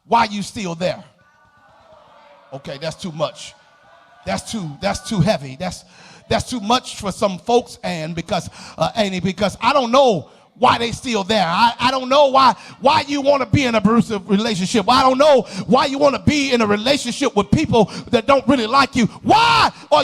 why you still there? Okay, that's too much. That's too heavy. That's too much for some folks, and because Annie, because I don't know why they still there. I don't know why you want to be in an abusive relationship. I don't know why you want to be in a relationship with people that don't really like you. Why are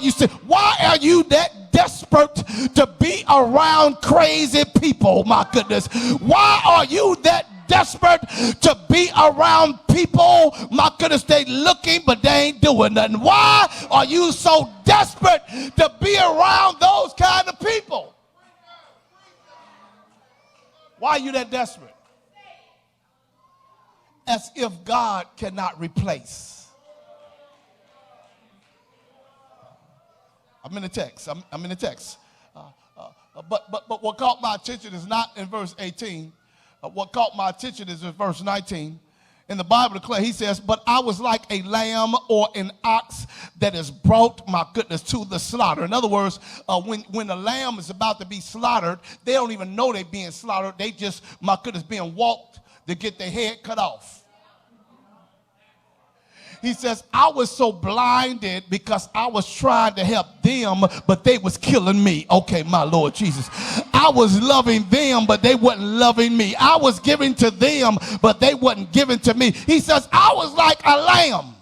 you that desperate to be around crazy people? My goodness. Why are you that desperate to be around people? My goodness, they looking but they ain't doing nothing. Why are you so desperate to be around those kind of people? Why are you that desperate? As if God cannot replace. I'm in the text. I'm in the text. But what caught my attention is not in verse 18. What caught my attention is in verse 19. In the Bible declares, he says, but I was like a lamb or an ox that is brought, my goodness, to the slaughter. In other words, when a lamb is about to be slaughtered, they don't even know they're being slaughtered. They just, my goodness, being walked to get their head cut off. He says, I was so blinded because I was trying to help them, but they was killing me. Okay, my Lord Jesus. I was loving them, but they wasn't loving me. I was giving to them, but they wasn't giving to me. He says, I was like a lamb.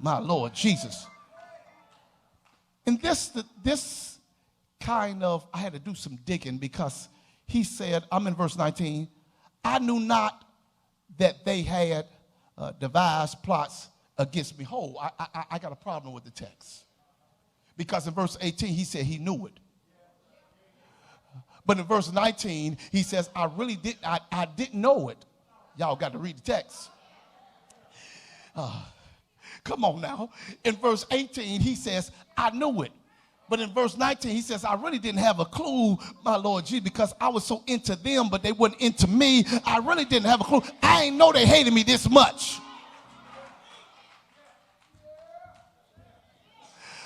My Lord Jesus. And this kind of, I had to do some digging because he said, I'm in verse 19, I knew not that they had devised plots against me. I got a problem with the text. Because in verse 18, he said he knew it. But in verse 19, he says, I didn't know it. Y'all got to read the text. Come on now. In verse 18, he says, I knew it. But in verse 19, he says, I really didn't have a clue, my Lord Jesus, because I was so into them, but they weren't into me. I really didn't have a clue. I ain't know they hated me this much.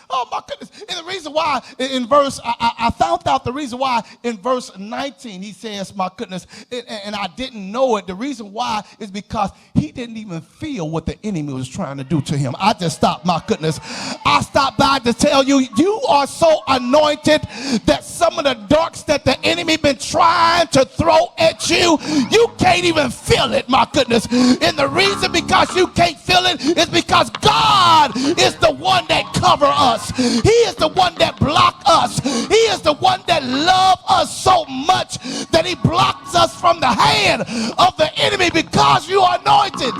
Oh my goodness. And the reason why in verse, I found out the reason why in verse 19 he says, my goodness, and I didn't know it. The reason why is because he didn't even feel what the enemy was trying to do to him. I just stopped, my goodness. I stopped by to tell you, you are so anointed that some of the darks that the enemy been trying to throw at you, you can't even feel it, my goodness. And the reason because you can't feel it is because God is the one that covers us. He is the one that blocked us. He is the one that loved us so much that he blocks us from the hand of the enemy because you are anointed.